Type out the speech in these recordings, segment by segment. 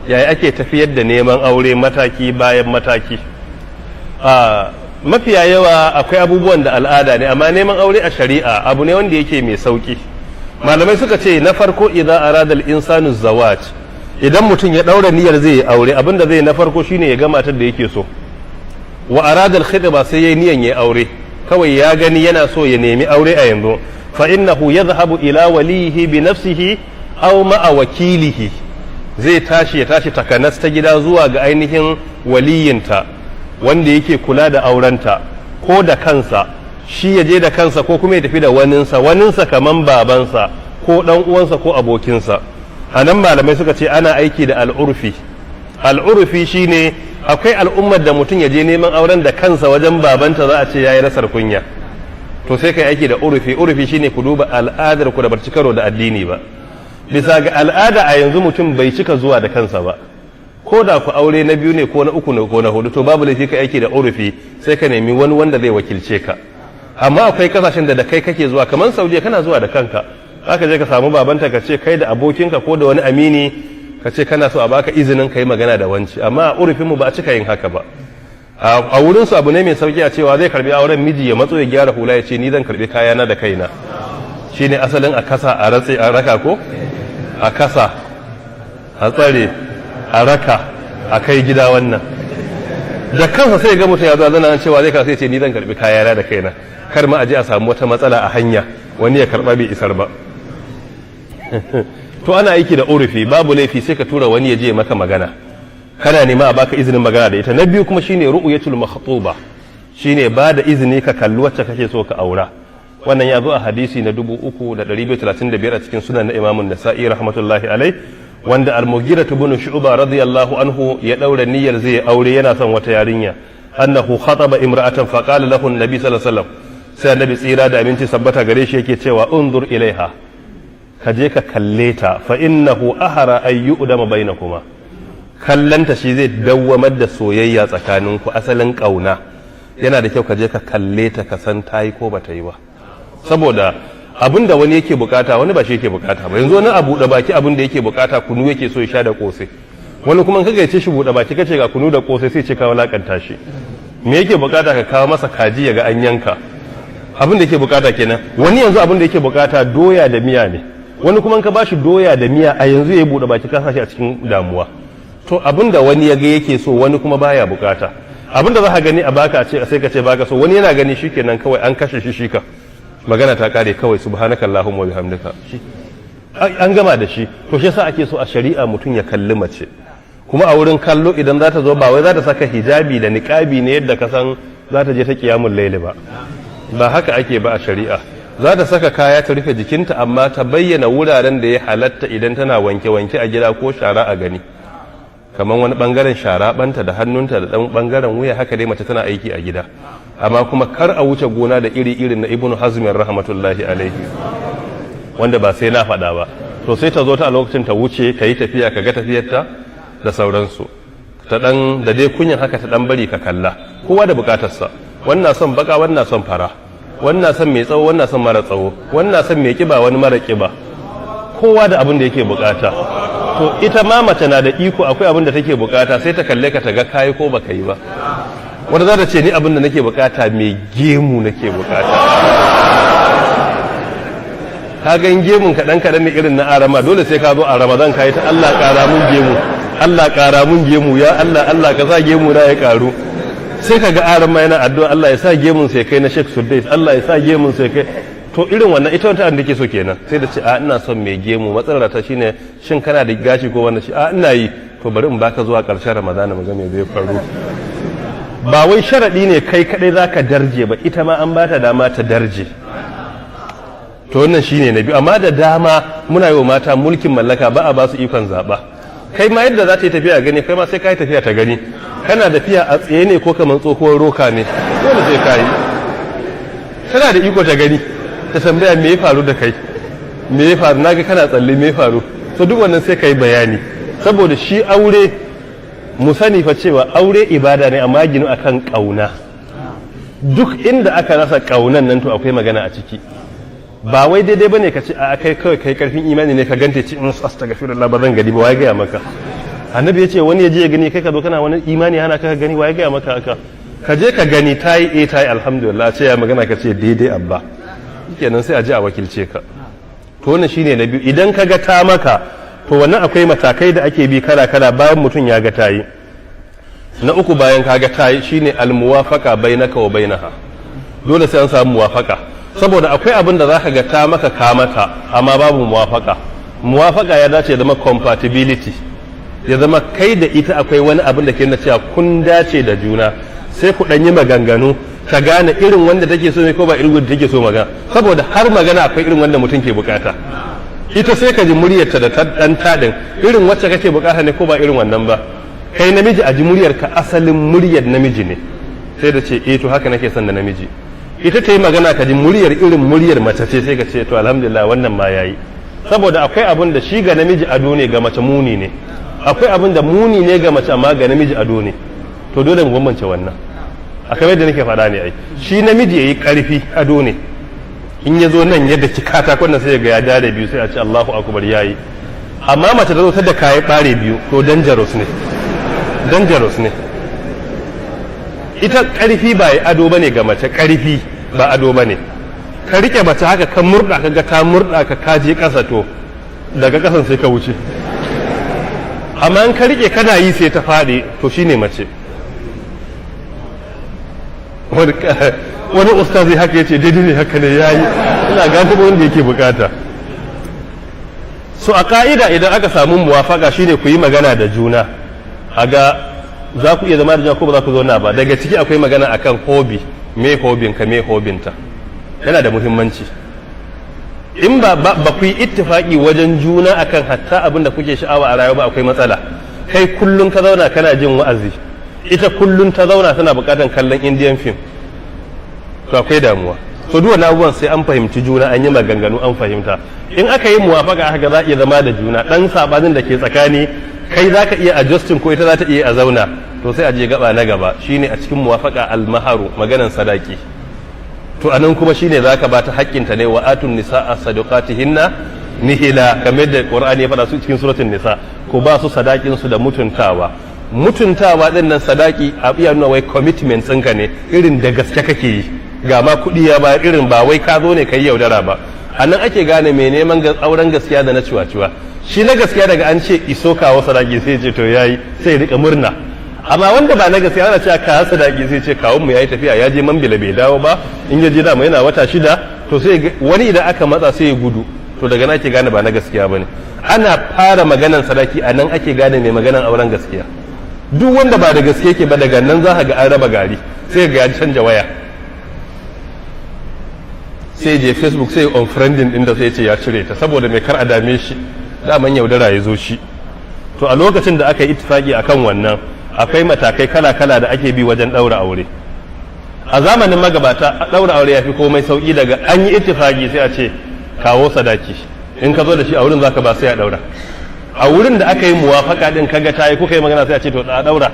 yaya ake tafiyar da neman aure mataki bayan mataki. Mafiya yawa akwai abubuwan da al'ada ne, amma neman aure a shari'a abu ne wanda yake mai sauki. Malamai suka ce na farko idan arada al-insanu zawaj, idan mutum ya daura niyyar zai yi aure, abinda zai na farko shine ya ga matar da yake so. Wa arada al-khitba, sai yayi niyyar ya aure, kawai ya gani yana so ya nemi aure a yanzu, fa innahu yadhhabu ila walihi bi nafsihi aw ma'a wakilihi, zai tashi takanas ta gida zuwa ga ainihin waliyinta wanda yake kula da aurenta, ko da kansa shi ya je da kansa, ko kuma ya tafi da waninsa kaman babansa ko dan uwansa ko abokinsa. A nan malamai suka ce ana aiki da al'urfi shine akwai al'ummar da mutum ya je neman auren da kansa wajen babanta za a ce yayi rasar kunya, to sai kai aiki da urfi shine ku duba al'adar ku da bar karo da addini ba. Bisa ga al'ada a yanzu mutum bai cika zuwa da kansa ba, ko da ku aure na biyu ne ko na uku ne ko na hudu, to babu laifi ka aiki da urfi, sai ka nemi wani wanda zai wakilce ka. Amma akwai kasashen da kai kake zuwa, kamar Saudiya kana zuwa da kanka, aka je ka samu babanta ka ce kai da abokinka ko da wani amini ka ce kana so a baka izinin ka yi magana da wanci. Amma a urfin mu ba a cika yin haka ba. A wurin su abu ne mai sauki a cewa zai karbi auren miji ya matso ya gyara hula ya ce ni zan karbi kayana da kaina. Shine asalin a kasa a ratse a raka ko a kasa a tsare a raka a kai gida wannan da kansa sai ga mutum ya zo zana cewa zai sai ce ni zan karbi kayana da kaina, kar ma aje a samu wata matsala a hanya wani ya karba bai isar ba. To ana aiki da urufi, babu laifi sai ka tura wani ya je maka magana, kana nema a baka izinin magana da ita. Na biyu kuma shine ru'yatul makhtuba, shine ba da izini ka kalli wacce kake so ka aura. Wannan ya zo a hadisi na 3235 a cikin sunan na Imam An-Nasa'i rahmatullahi alai, wanda Al-Mughira ibn Shu'ba radiyallahu anhu ya daura niyyar zai aure, yana son wata yarinya. Annahu khataba imra'atan fa qala lahu an-nabi sallallahu alaihi wasallam, sai annabi tsira da aminci sabbata gare shi yake cewa unzur ilaiha, ka je ka kalle ta, fa innahu ahara ay yu'dama bainakuma, kallanta shi zai dawwamar da soyayya tsakaninku, asalin kauna. Yana da kyau ka je ka kalle ta ka san tayi ko bata yi ba, saboda abin da wani yake bukata wani ba shi yake bukata ba. Yanzu wani a buɗe baki abin da yake bukata kunu yake so ya sha da kosai, wani kuma kaga yace shi buɗe baki kace ga kunu da kosai sai ce ka walakanta shi. Me yake bukata ka kawo masa kaji ya ga an yanka, abin da yake bukata kenan. Wani yanzu abin da yake bukata doya da miya ne, wani kuma ka bashi doya da miya a yanzu ya buɗe baki ka sa shi a cikin damuwa. To abin da wani ya ga yake so wani kuma baya bukata. Abin da za ka gani a baka a ce sai ka ce baka so, wani yana gani shikenan kawai an kashe shi shika, magana ta kare kawai subhanaka allahumma wa bihamdika, an gama da shi. To shi yasa ake so a shari'a mutum ya kalli mace, kuma a wurin kallo idan za ta zo ba wai za ta saka hijabi da niqabi ne yadda ka san za ta je ta qiyamul layl ba haka ake ba a shari'a. Za ta saka kaya ta rufe jikinta amma ta bayyana wuraren da ya halatta idan tana wanke-wanke a gida ko shara a gani, kamar wani bangaren shara banta da hannunta da dan bangaren wuya, haka dai mace tana aiki a gida. Amma kuma kar a wuce gona da iri-irin na Ibn Hazm rahmatullahi alaihi, wanda ba sai na faɗa ba. To sai ta zo ta a lokacin ta wuce ta yi tafiya, ka ga tafiyarta da sauransu, ta dan da dai kunyan haka ta dan bari ka kalla, kowa da bukatarsa. Wannan son baka, wannan son fara, wannan son mai tsawo, wannan son mara tsawo, wannan son mai kiba, wani mara kiba, kowa da abin da yake bukata. To ita ma mace na da iko, akwai abin da take bukata, sai ta kalle ka ta ga kai ko baka yi ba. Wanda za ta ce ni abin da nake bukata mai gemu nake bukata. Ka ga gemun kaɗan kaɗan ne irin na arama, dole sai ka zo a Ramadan ka yi ta Allah ƙara mun gemu, Allah ƙara mun gemu, ya Allah ka sa gemu na ya ƙaru. Sai ka ga arama yana addu'a Allah ya sa gemun sai kai na Sheikh Suddais, Allah ya sa gemun sai kai. To irin wannan ita wata da ke so kenan, sai da ce a ina son mai gemu, matsalar ta shine shin kana da gashi ko wanda shi a ina yi, to bari in baka zuwa ƙarshen Ramadan mu ga me zai faru. Ba wai sharaɗi ne kai kaɗai za ka darje ba, ita ma an ba ta dama ta darje. To wannan shi ne na biyu, amma da dama muna yi wa mata mulkin mallaka, ba a ba su ikon zaɓa. Kai ma yadda za ta yi tafiya gani, kai ma sai ka yi tafiya ta gani. Kana tafiya a tsaye ne ko kamar tsohuwar roka ne, dole sai ka yi. Tana da iko ta gani, ta tambaya me ya faru da kai, me ya faru, na ga kana tsalle, me ya faru. To duk wannan sai ka yi bayani, saboda shi aure mu sani fa cewa aure ibada ne amma ginu akan kauna. Duk inda aka rasa kaunan nan to akwai magana a ciki. Ba wai daidai bane ka ce a kai kawai kai karfin imani ne ka gante ci in astaghfirullah ba zan gadi ba, wai ga maka. annabi ya ce wani ya je ya gani kai ka zo kana wani imani hana ka gani waye gaya maka haka ka je ka gani ta yi alhamdulillah ce ya magana ka ce daidai abba kenan sai a je a wakilce ka to wannan shine na biyu idan ka ga ta maka to wannan akwai matakai da ake bi kala bayan mutum ya ga ta yi na uku bayan ka ga ta yi shine almuwafaqa bainaka wa bainaha dole sai an samu muwafaka saboda akwai abin da zaka ga ta maka ka mata amma babu muwafaka ya dace zama compatibility ya zama kai da ita akwai wani abin da ke nuna cewa kun dace da juna sai ku ɗan yi maganganu ka gane irin wanda take so ne ko ba irin wanda take so magana saboda har magana akwai irin wanda mutum ke bukata ita sai ka ji muryarta da ɗan taɗin irin wacce kake bukata ne ko ba irin wannan ba kai namiji a ji muryarka asalin muryar namiji ne sai da ce to haka nake son da namiji ita ta yi magana ka ji muryar irin muryar mace ce sai ka ce to alhamdulillah wannan ma yayi saboda akwai abin da shi ga namiji ado ne ga mace muni ne akwai abin da muni ne ga mace amma ga namiji ado ne to dole mu bambance wannan a kamar da nake faɗa ne ai shi namiji yayi karfi ado ne in ya zo nan yadda ki katakon nan sai ga ya dare biyu sai a ce Allahu akbar yayi amma mace da zo ta da kayi bare biyu to dangerous ne ita karfi ba yi ado bane ga mace karfi ba ado bane ka rike mace haka kan murda ka ga ta murda ka kaje kasa to daga kasan sai ka wuce amma in ka rike kana yi sai ta faɗi to shine mace wani ustazi haka yace daidai ne haka ne yayi ina ga kuma wanda yake bukata so a ka'ida idan aka samu muwafaka shine ku yi magana da juna aga za ku iya zama da juna ko ba za ku zauna ba daga ciki akwai magana akan hobby me hobin ka me hobinta yana da muhimmanci in ba ku yi ittifaki wajen juna akan hatta abin da kuke sha'awa a rayuwa ba akwai matsala kai kullun ka zauna kana jin wa'azi ita kullun ta zauna tana bukatan kallon indian film to akwai damuwa so duk wannan abubuwan sai an fahimci juna an yi maganganu an fahimta in aka yi muwafaka haka za iya zama da juna dan sabanin da ke tsakani kai za ka iya adjusting ko ita za ta iya a zauna to sai a je gaba na gaba shine a cikin muwafaka al-maharu maganan sadaki to anan kuma shine zaka ba ta haƙƙinta ne wa atun nisaa sadaqatihinna nihila kamar da Qur'ani ya faɗa su cikin suratul nisa ko ba su sadakin su da mutuntawa din nan sadaki a iya nuna wai commitment ɗinka ne irin da gaske kake yi ga ma kuɗi ya ba irin ba wai ka zo ne kai yaudara ba anan ake gane mai neman auren gaskiya da na ciwa-ciwa shi na gaskiya daga an ce iso kawo sadaki sai ce to yayi sai rika murna amma wanda ba na gaskiya ana cewa ka sadaki sai ce kawun mu yayi tafiya ya je Mambila bai dawo ba in ya je da mu yana wata 6 to sai wani idan aka matsa sai ya gudu to daga nan ake gane ba na gaskiya bane ana fara maganan sadaki a nan ake gane mai maganan auren gaskiya duk wanda ba da gaske yake ba daga nan za ka ga an raba gari sai ga ya canja waya sai je Facebook sai unfriending din da sai ce ya cire ta saboda mai kar a dame shi daman yaudara ya zo shi to a lokacin da aka yi ittifaki akan wannan akwai matakai kala-kala da ake bi wajen ɗaura aure a zamanin magabata ɗaura aure ya fi komai sauƙi daga an yi ittifaki sai a ce kawo sadaki in ka zo da shi a wurin zaka ba sai a ɗaura a wurin da aka yi muwafaka din kaga ta yi kuka yi magana sai a ce to a ɗaura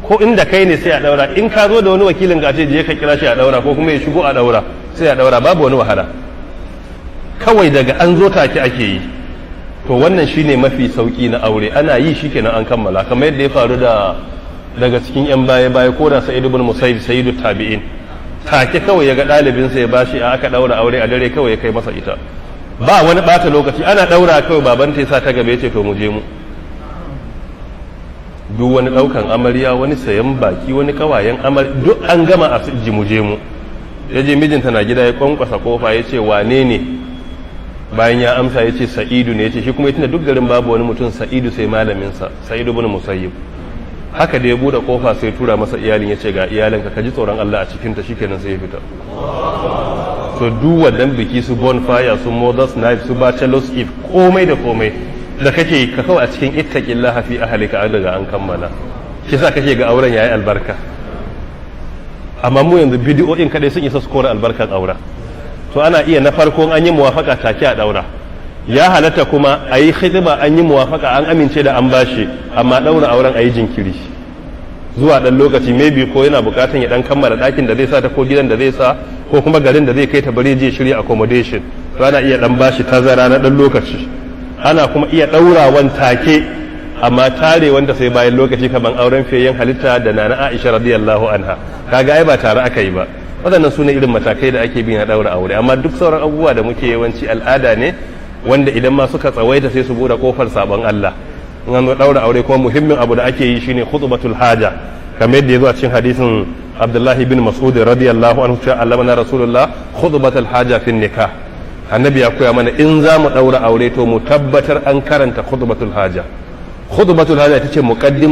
ko inda kai ne sai a ɗaura in ka zo da wani wakilin ka ce je ka kira shi a ɗaura ko kuma ya shigo a ɗaura sai a ɗaura babu wani wahala kawai daga an zo take ake yi to wannan shine mafi sauki na aure ana yi shikenan an kammala kamar yadda ya faru daga cikin yan baya ko da Sa'id ibn Musayyib sayyidu tabi'in take kawai yaga dalibin sa ya bashi aka daura aure a dare kawai ya kai masa ita ba wani bata lokaci ana daura kawai baban ta yasa ta gabe yace to mu je mu duk wani daukan amarya wani sayan baki wani kawayen duk an gama a ji mu je mu yaje mijinta na gida ya kwankwasa kofa yace wane ne bayan ya amsa ya ce sa'idu ne ya ce shi kuma ya tuna duk garin babu wani mutum sa'idu sai malaminsa sa'idu bin musayyib haka da ya bude kofa sai tura masa iyalin ya ce ga iyalinka ka ji tsoron Allah a cikinta shikenan sai ya fita so duk wannan biki su bonfire su mother's night su bachelor's eve komai da komai da kake ka kawai a cikin ittaqillaha fi ahlika an daga an kammala shi sa kake ga auren yayi albarka amma mu yanzu bidiyoyin kadai sun isa su kore albarkar aura to ana iya na farko an yi muwafaka take a daura ya halatta kuma a yi khidma an yi muwafaka an amince da an bashi amma daura auren a yi jinkiri zuwa dan lokaci maybe ko yana bukatan ya dan kammala dakin da zai sa ta ko gidan da zai sa ko kuma garin da zai kai ta bare je shirya accommodation to ana iya dan bashi tazara na dan lokaci ana kuma iya daurawan take amma tare wanda sai bayan lokaci kaman auren fiyayyen halitta da nana Aisha radiyallahu anha kaga ai ba tare aka yi ba. Waɗannan su ne irin matakai da ake bi na ɗaura aure, amma duk sauran abubuwa da muke yawanci al'ada ne wanda idan ma suka tsawaita sai su buɗe kofar sabon Allah. In an ɗaura aure kuma muhimmin abu da ake yi shine khutbatul haja, kamar yadda ya zo a cikin hadisin Abdullahi bin Mas'ud radiyallahu anhu cewa allamana Rasulullah khutbatul haja fi nikah. Annabi ya koya mana in za mu ɗaura aure to mu tabbatar an karanta khutbatul haja. Khutbatul haja ita ce muqaddim